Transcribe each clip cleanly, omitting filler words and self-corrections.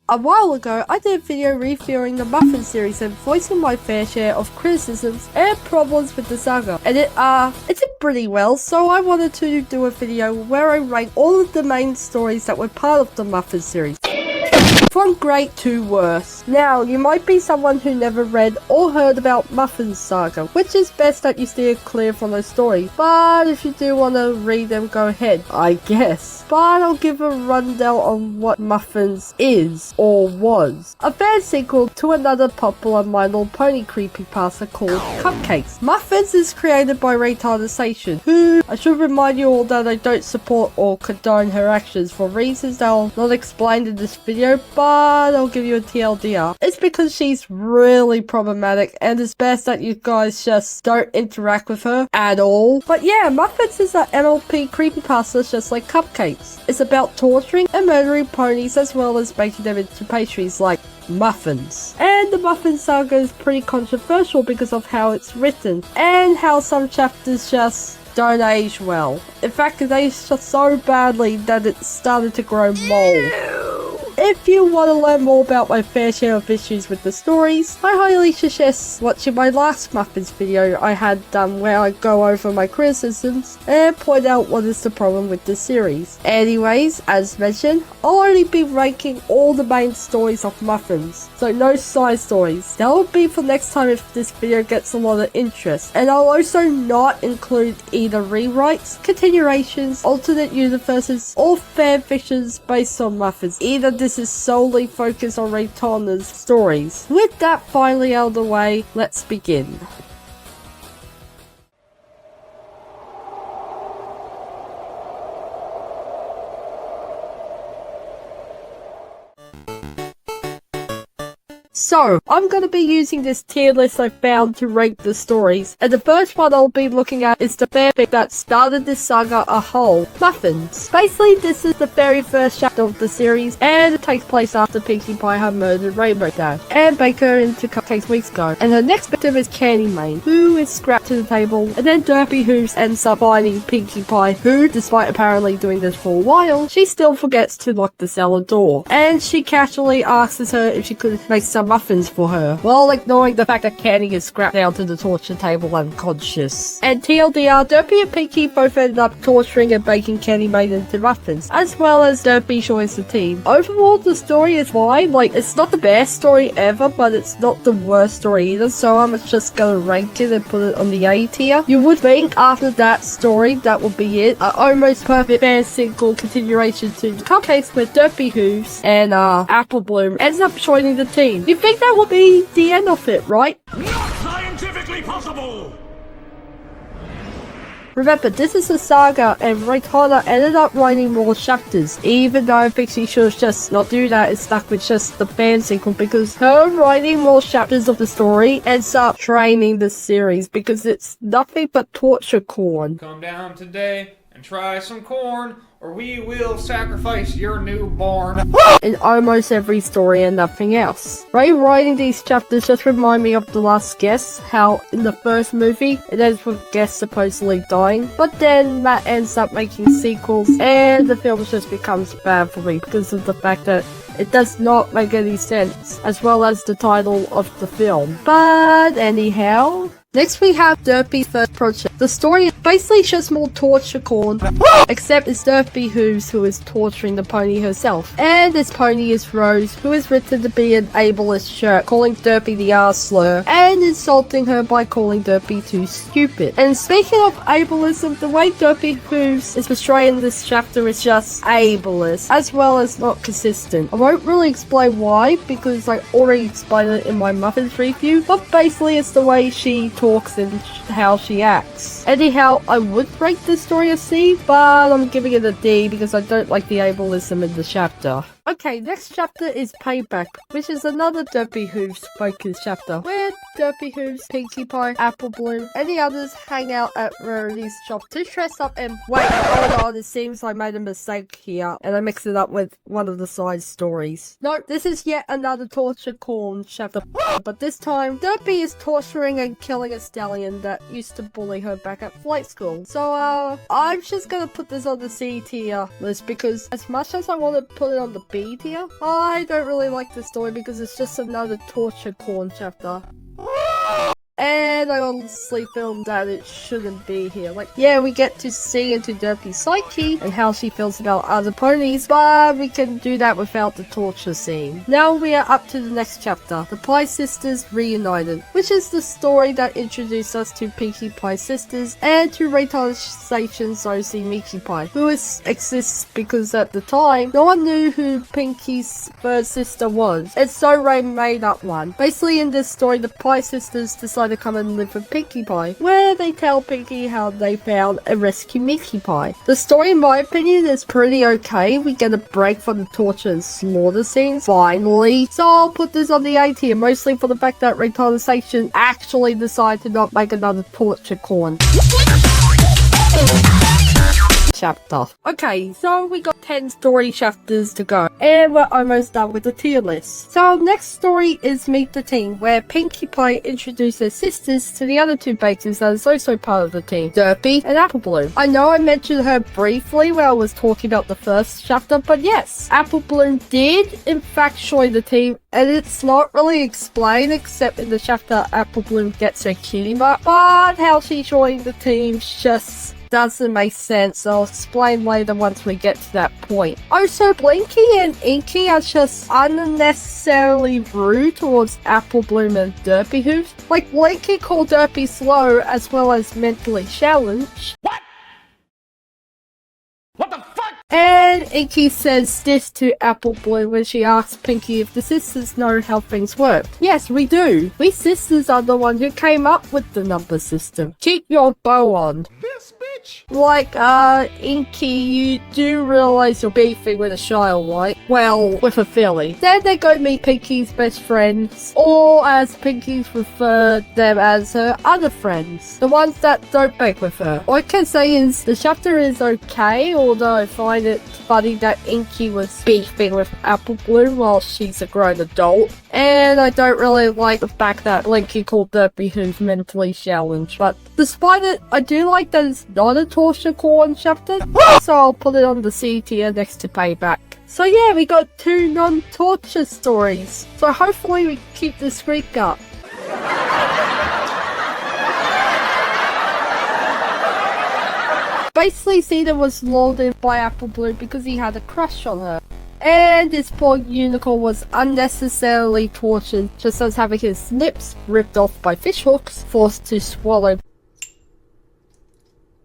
A while ago, I did a video reviewing the Muffins series and voicing my fair share of criticisms and problems with the saga, and it did pretty well, so I wanted to do a video where I rank all of the main stories that were part of the Muffins series, from great to worst. Now, you might be someone who never read or heard about Muffins Saga, which is best that you steer clear from those stories, but if you do want to read them, go ahead, I guess. But I'll give a rundown on what Muffins is, or was. A fan sequel to another popular My Little Pony creepypasta called Cupcakes. Muffins is created by Rennaisance, who I should remind you all that I don't support or condone her actions for reasons that I'll not explain in this video, but I'll give you a TLDR. It's because she's really problematic and it's best that you guys just don't interact with her at all. But yeah, Muffins is an MLP creepypasta just like Cupcakes. It's about torturing and murdering ponies as well as making them into pastries like muffins. And the Muffins Saga is pretty controversial because of how it's written and how some chapters just don't age well. In fact, it aged just so badly that it started to grow mold. If you want to learn more about my fair share of issues with the stories, I highly suggest watching my last Muffins video I had done where I go over my criticisms and point out what is the problem with the series. Anyways, as mentioned, I'll only be ranking all the main stories of Muffins, so no side stories. That will be for next time if this video gets a lot of interest, and I'll also not include either rewrites, continuations, alternate universes, or fanfictions based on Muffins. Either this is solely focused on reitanna's stories. With that finally out of the way, let's begin. So, I'm going to be using this tier list I found to rank the stories, and the first one I'll be looking at is the fanfic that started this saga a whole, Muffins. Basically, this is the very first chapter of the series, and it takes place after Pinkie Pie had murdered Rainbow Dash and baked her into cupcakes weeks ago. And her next victim is Candy Mane, who is scrapped to the table, and then Derpy who ends up finding Pinkie Pie, who, despite apparently doing this for a while, she still forgets to lock the cellar door, and she casually asks her if she could make some muffins for her, while ignoring the fact that Candy is scrapped down to the torture table unconscious. And TLDR, Derpy and Pinkie both ended up torturing and baking Candy Mane into muffins, as well as Derpy joins the team. Overall, the story is fine. Like, it's not the best story ever, but it's not the worst story either, so I'm just gonna rank it and put it on the A tier. You would think after that story, that would be it. An almost perfect fan single continuation to Cupcakes with Derpy Hooves and Apple Bloom ends up joining the team. You think that will be the end of it, right? Not scientifically possible! Remember, this is a saga, and reitanna ended up writing more chapters, even though I think she should just not do that and stuck with just the fan sequel, because her writing more chapters of the story ends up training the series, because it's nothing but torture corn. Come down today and try some corn, or we will sacrifice your newborn. In almost every story and nothing else. Writing these chapters just remind me of The Last Guest, how in the first movie it ends with Guest supposedly dying, but then Matt ends up making sequels and the film just becomes bad for me because of the fact that it does not make any sense, as well as the title of the film. But anyhow, next we have Derpy's first project. The story is basically just more torture corn, except it's Derpy Hooves who is torturing the pony herself. And this pony is Rose, who is written to be an ableist shirt, calling Derpy the R slur, and insulting her by calling Derpy too stupid. And speaking of ableism, the way Derpy Hooves is portrayed in this chapter is just ableist, as well as not consistent. I won't really explain why, because I already explained it in my Muffins review, but basically it's the way she talks and how she acts. Anyhow, I would rate this story a C, but I'm giving it a D because I don't like the ableism in the chapter. Okay, next chapter is Payback, which is another Derpy Hooves focused chapter, where Derpy Hooves, Pinkie Pie, Apple Bloom, and the others hang out at Rarity's shop to dress up and wait, hold on, it seems I made a mistake here, and I mixed it up with one of the side stories. No, this is yet another torture corn chapter, but this time, Derpy is torturing and killing a stallion that used to bully her back at flight school. So, I'm just gonna put this on the C tier list because as much as I want to put it on the B B tier. I don't really like the story because it's just another torture corn chapter. And I honestly feel that it shouldn't be here. Like, yeah, we get to see into Derpy's psyche and how she feels about other ponies, but we can do that without the torture scene. Now we are up to the next chapter, the Pie Sisters Reunited, which is the story that introduced us to Pinkie Pie Sisters and to Reitanna's Zoe Miki Pie, who exists because at the time, no one knew who Pinkie's third sister was, and so Ray made up one. Basically, in this story, the Pie Sisters decide to come and live with Pinkie Pie, where they tell Pinkie how they found and rescue Miki Pie. The story, in my opinion, is pretty okay. We get a break from the torture and slaughter scenes, finally. So I'll put this on the A tier, mostly for the fact that Rennaisance actually decided to not make another torture corn chapter. Okay, so we got 10 story chapters to go, and we're almost done with the tier list. So our next story is Meet the Team, where Pinkie Pie introduces sisters to the other two bakers that is also part of the team, Derpy and Apple Bloom. I know I mentioned her briefly when I was talking about the first chapter, but yes, Apple Bloom did in fact join the team, and it's not really explained except in the chapter Apple Bloom gets her cutie mark, but how she joined the team just doesn't make sense. I'll explain later once we get to that point. Also, Blinky and Inky are just unnecessarily rude towards Apple Bloom and Derpy Hoof. Like, Blinky called Derpy slow as well as mentally challenged. What? What the fuck? And Inky says this to Apple Bloom when she asks Pinkie if the sisters know how things work. Yes, we do. We sisters are the one who came up with the number system. Keep your bow on. This bitch? Like, Inky, you do realize you're beefing with a child, right? Well, with a filly. Then they go meet Pinkie's best friends, or as Pinkie's refer them as her other friends, the ones that don't bake with her. All I can say is the chapter is okay, although I find it funny that Inky was beefing with Apple Bloom while she's a grown adult. And I don't really like the fact that Blinky called Derpy who's mentally challenged. But despite it, I do like that it's not a torture corn chapter, so I'll put it on the C tier next to Payback. So yeah, we got 2 non-torture stories. So hopefully we keep the streak up. Basically, Cedar was lured in by Apple Bloom because he had a crush on her. And this poor unicorn was unnecessarily tortured, just as having his lips ripped off by fishhooks, forced to swallow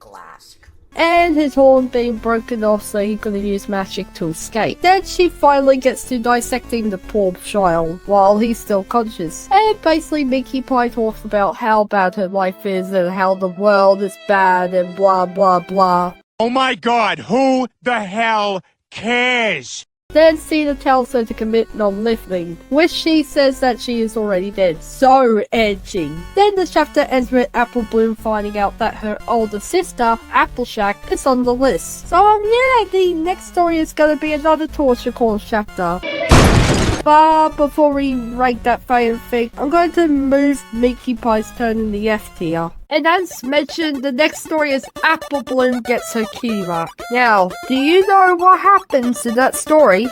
glass, and his horn being broken off so he couldn't use magic to escape. Then she finally gets to dissecting the poor child while he's still conscious. And basically Miki Pie talks about how bad her life is and how the world is bad and blah blah blah. Oh my god, who the hell cares? Then Cedar tells her to commit non-living, which she says that she is already dead. So edgy. Then the chapter ends with Apple Bloom finding out that her older sister, Applejack, is on the list. So yeah, the next story is gonna be another torture corn chapter. But before we rank that fanfic, I'm going to move Miki Pie's turn in the F tier. And as mentioned, the next story is Apple Bloom gets her cutie mark. Now, do you know what happens in that story?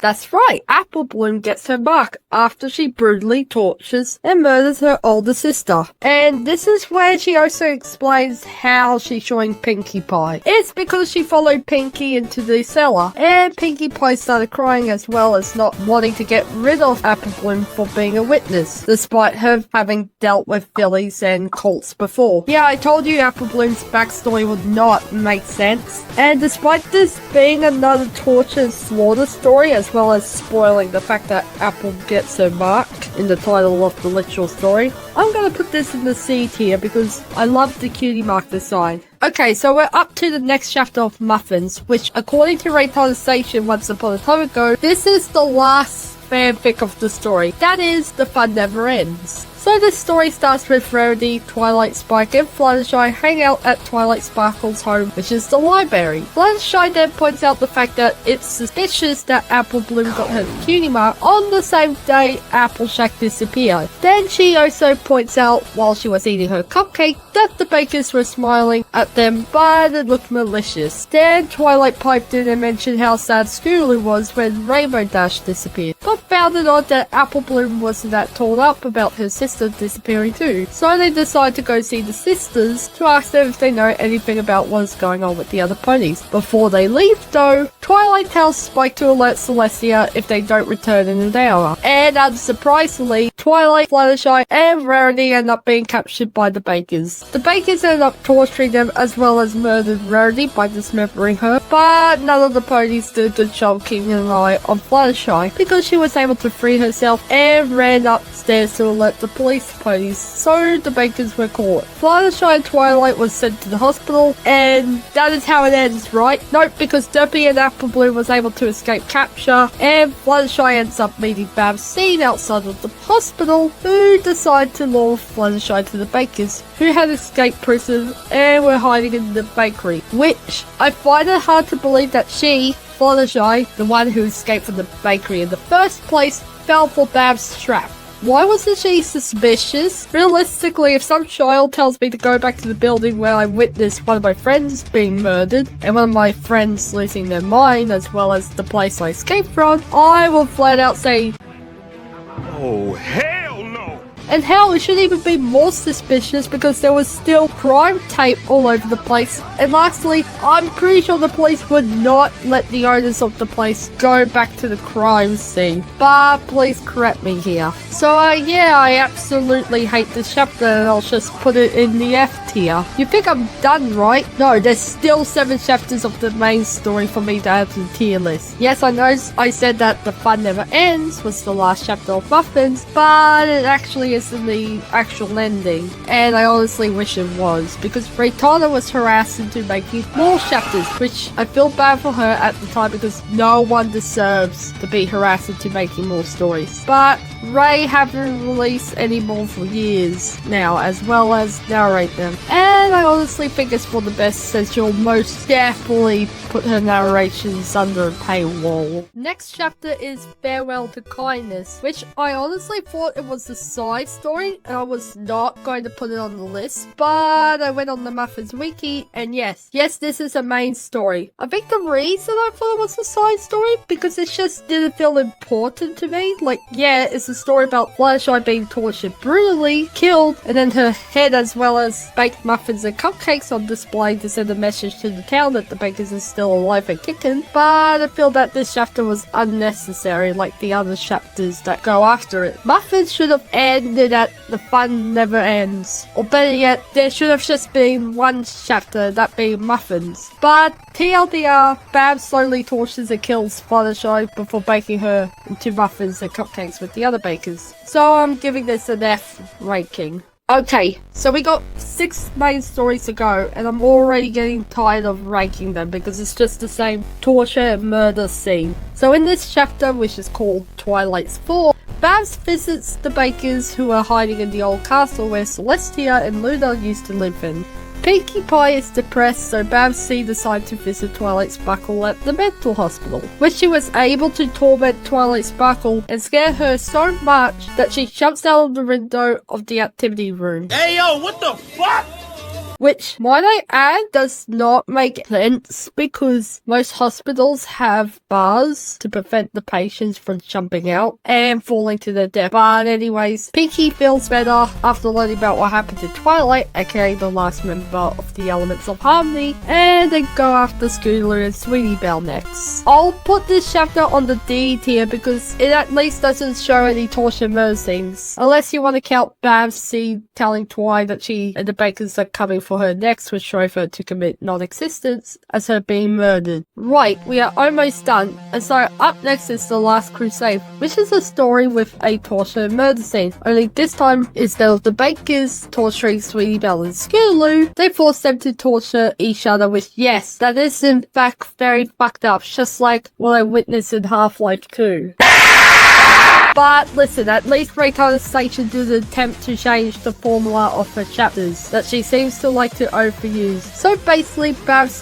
That's right, Apple Bloom gets her mark after she brutally tortures and murders her older sister. And this is where she also explains how she joined Pinkie Pie. It's because she followed Pinkie into the cellar, and Pinkie Pie started crying as well as not wanting to get rid of Apple Bloom for being a witness, despite her having dealt with fillies and colts before. Yeah, I told you Apple Bloom's backstory would not make sense. And despite this being another torture and slaughter story, as well as spoiling the fact that Apple gets her mark in the title of the literal story, I'm gonna put this in the C tier because I love the cutie mark design. Okay, so we're up to the next chapter of Muffins, which according to Reitanna's once upon a time ago, this is the last fanfic of the story. That is, the fun never ends. So the story starts with Rarity, Twilight Spike, and Fluttershy hang out at Twilight Sparkle's home, which is the library. Fluttershy then points out the fact that it's suspicious that Apple Bloom got her cutie mark on the same day Applejack disappeared. Then she also points out, while she was eating her cupcake, that the bakers were smiling at them, but it looked malicious. Then Twilight piped in and mentioned how sad Scootaloo was when Rainbow Dash disappeared, but found it odd that Apple Bloom wasn't that torn up about her sister disappearing too. So they decide to go see the sisters to ask them if they know anything about what's going on with the other ponies. Before they leave though, Twilight tells Spike to alert Celestia if they don't return in an hour. And unsurprisingly, Twilight, Fluttershy, and Rarity end up being captured by the Bakers. The Bakers end up torturing them as well as murdered Rarity by dismembering her, but none of the ponies did a good job keeping an eye on Fluttershy because she was able to free herself and ran upstairs to alert the police ponies, so the Bakers were caught. Fluttershy and Twilight was sent to the hospital, and that is how it ends, right? Nope, because Derpy and Apple Bloom was able to escape capture, and Fluttershy ends up meeting Babs Scene outside of the hospital, who decide to lure Fluttershy to the Bakers, who had escaped prison and were hiding in the bakery, which I find it hard to believe that she, Fluttershy, the one who escaped from the bakery in the first place, fell for Babs' trap. Why wasn't she suspicious? Realistically, if some child tells me to go back to the building where I witnessed one of my friends being murdered, and one of my friends losing their mind, as well as the place I escaped from, I will flat out say, Oh, hell no! and hell, it should even be more suspicious because there was still crime tape all over the place. And lastly, I'm pretty sure the police would not let the owners of the place go back to the crime scene. But please correct me here. So yeah, I absolutely hate this chapter and I'll just put it in the F tier. You think I'm done, right? No, there's still 7 chapters of the main story for me to add to the tier list. Yes, I know I said that The Fun Never Ends was the last chapter of Muffins, but it actually isn't the actual ending, and I honestly wish it was, because reitanna was harassed into making more chapters, which I feel bad for her at the time because no one deserves to be harassed into making more stories. But Ray haven't released any more for years now, as well as narrate them, and I honestly think it's for the best since you'll most definitely put her narrations under a paywall. Next chapter is Farewell to Kindness, which I honestly thought it was a side story and I was not going to put it on the list, but I went on the Muffins wiki and yes, this is a main story. I think the reason I thought it was a side story because it just didn't feel important to me. Like, yeah, it's a story about Fluttershy being tortured brutally, killed, and then her head as well as baked muffins and cupcakes on display to send a message to the town that the bakers are still alive and kicking, but I feel that this chapter was unnecessary like the other chapters that go after it. Muffins should have ended at The Fun Never Ends, or better yet, there should have just been one chapter, that being Muffins. But TLDR, Babs slowly tortures and kills Fluttershy before baking her into muffins and cupcakes with the other bakers. So I'm giving this an F ranking. Okay, so we got 6 main stories to go, and I'm already getting tired of ranking them because it's just the same torture and murder scene. So in this chapter, which is called Twilight's Fall, Babs visits the bakers who are hiding in the old castle where Celestia and Luna used to live in. Pinkie Pie is depressed, so Babs C decides to visit Twilight Sparkle at the mental hospital, where she was able to torment Twilight Sparkle and scare her so much that she jumps out of the window of the activity room. Hey yo, what the fuck? Which, might I add, does not make sense because most hospitals have bars to prevent the patients from jumping out and falling to their death. But anyways, Pinkie feels better after learning about what happened to Twilight, aka the last member of the Elements of Harmony, and then go after Scootaloo and Sweetie Belle next. I'll put this chapter on the D tier because it at least doesn't show any torture murder scenes. Unless you want to count Babs C telling Twi that she and the bakers are coming for her next, which drove her to commit non-existence as her being murdered. Right, we are almost done, and so up next is The Last Crusade, which is a story with a torture and murder scene, only this time instead of the bakers torturing Sweetie Belle and Scootaloo, they force them to torture each other, which yes, that is in fact very fucked up, just like what I witnessed in Half-Life 2. But listen, at least reitanna's seishin did attempt to change the formula of her chapters that she seems to like to overuse. So basically, Babs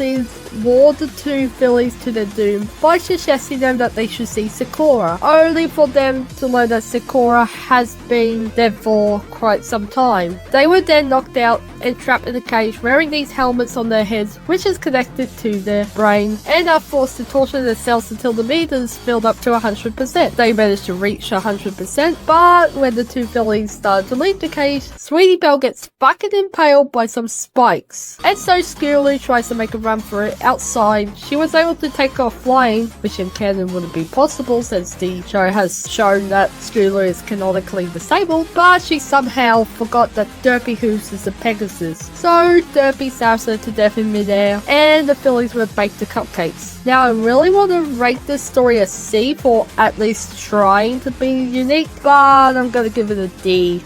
lured the 2 fillies to their doom by suggesting them that they should see Sakura, only for them to learn that Sakura has been dead for quite some time. They were then knocked out and trapped in a cage wearing these helmets on their heads, which is connected to their brain, and are forced to torture themselves until the meters filled up to 100%. They managed to reach 100%, but when the two fillies start to leave the cage, Sweetie Belle gets fucking impaled by some spikes. And so Scootaloo tries to make a run for it outside. She was able to take off flying, which in canon wouldn't be possible since the show has shown that Scootaloo is canonically disabled, but she somehow forgot that Derpy Hooves is a Pegasus. So Derpy stabs her to death in midair, and the fillies were baked to cupcakes. Now I really want to rate this story a C for at least trying to be unique, but I'm gonna give it a D.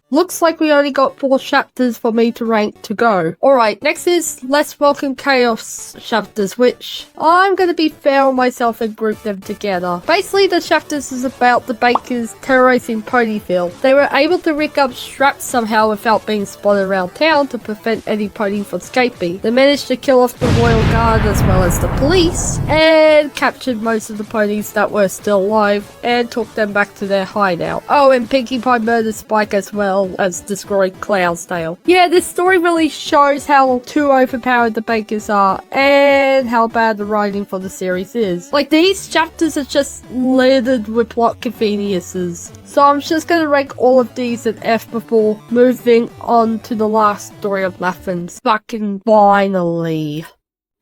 Looks like we only got 4 chapters for me to rank to go. Alright, next is Let's Welcome Chaos chapters, which I'm going to be fair on myself and group them together. Basically, the chapters is about the bakers terrorizing Ponyville. They were able to rig up straps somehow without being spotted around town to prevent any pony from escaping. They managed to kill off the royal guard as well as the police, and captured most of the ponies that were still alive and took them back to their hideout. Oh, and Pinkie Pie murdered Spike as well as destroyed Cloudsdale. Yeah, this story really shows how too overpowered the bakers are and how bad the writing for the series is. Like, these chapters are just littered with plot conveniences. So I'm just gonna rank all of these at F before moving on to the last story of Muffins. Fucking finally.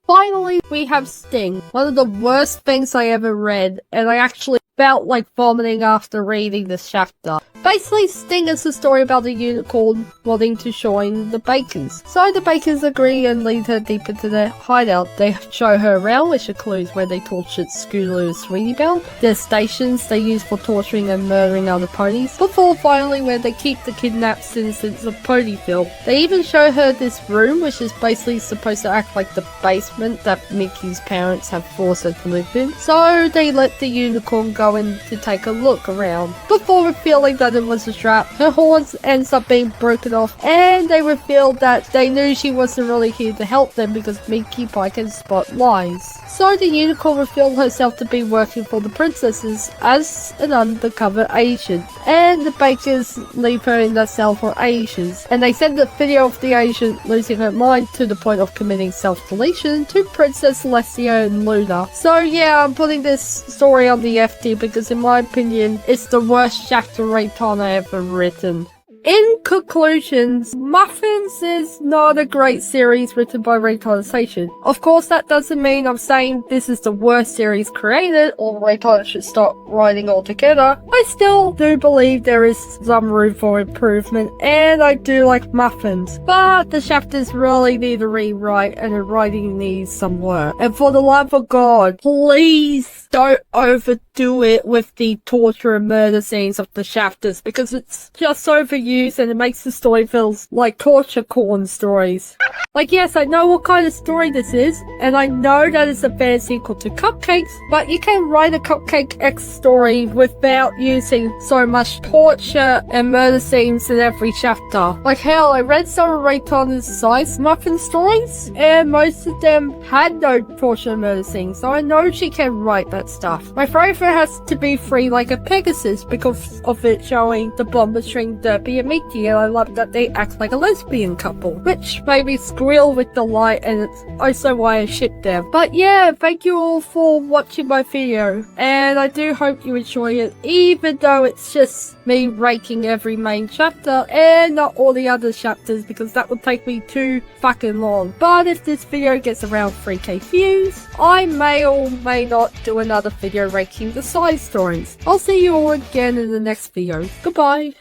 Finally, we have Sting. One of the worst things I ever read, and I actually felt like vomiting after reading this chapter. Basically, Sting is a story about a unicorn wanting to join the bakers. So the bakers agree and lead her deep into their hideout. They show her around, which includes where they tortured Scootaloo and Sweetie Belle, their stations they use for torturing and murdering other ponies, before finally where they keep the kidnapped citizens of Ponyville. They even show her this room, which is basically supposed to act like the basement that Mickey's parents have forced her to live in. So they let the unicorn go in to take a look around, before revealing that it was a trap. Her horns ends up being broken off, and they revealed that they knew she wasn't really here to help them because Pinkie Pie can spot lies. So the unicorn revealed herself to be working for the princesses as an undercover agent, and the bakers leave her in the cell for ages, and they send a video of the agent losing her mind to the point of committing self-deletion to Princess Celestia and Luna. So yeah, I'm putting this story on the F tier because in my opinion, it's the worst chapter reitanna ever written. In conclusions, Muffins is not a great series written by reitanna. Of course, that doesn't mean I'm saying this is the worst series created or reitanna should stop writing altogether. I still do believe there is some room for improvement, and I do like Muffins, but the chapters really need a rewrite and the writing needs some work. And for the love of God, please don't overdo it with the torture and murder scenes of the chapters because it's just overused and it makes the story feel like torture corn stories. Like, yes, I know what kind of story this is, and I know that it's a fan sequel to Cupcakes, but you can write a Cupcake X story without using so much torture and murder scenes in every chapter. Like, hell, I read some of reitanna's size Muffin stories, and most of them had no torture and murder scenes, so I know she can write that stuff. My favorite has to be Free Like a Pegasus because of it showing the bomber string Derpy and Mickey, and I love that they act like a lesbian couple, which made me squeal with delight, and it's also why I ship them. But yeah, thank you all for watching my video, and I do hope you enjoy it, even though it's just me ranking every main chapter and not all the other chapters because that would take me too fucking long. But if this video gets around 3k views, I may or may not do another video ranking the side stories. I'll see you all again in the next video. Goodbye.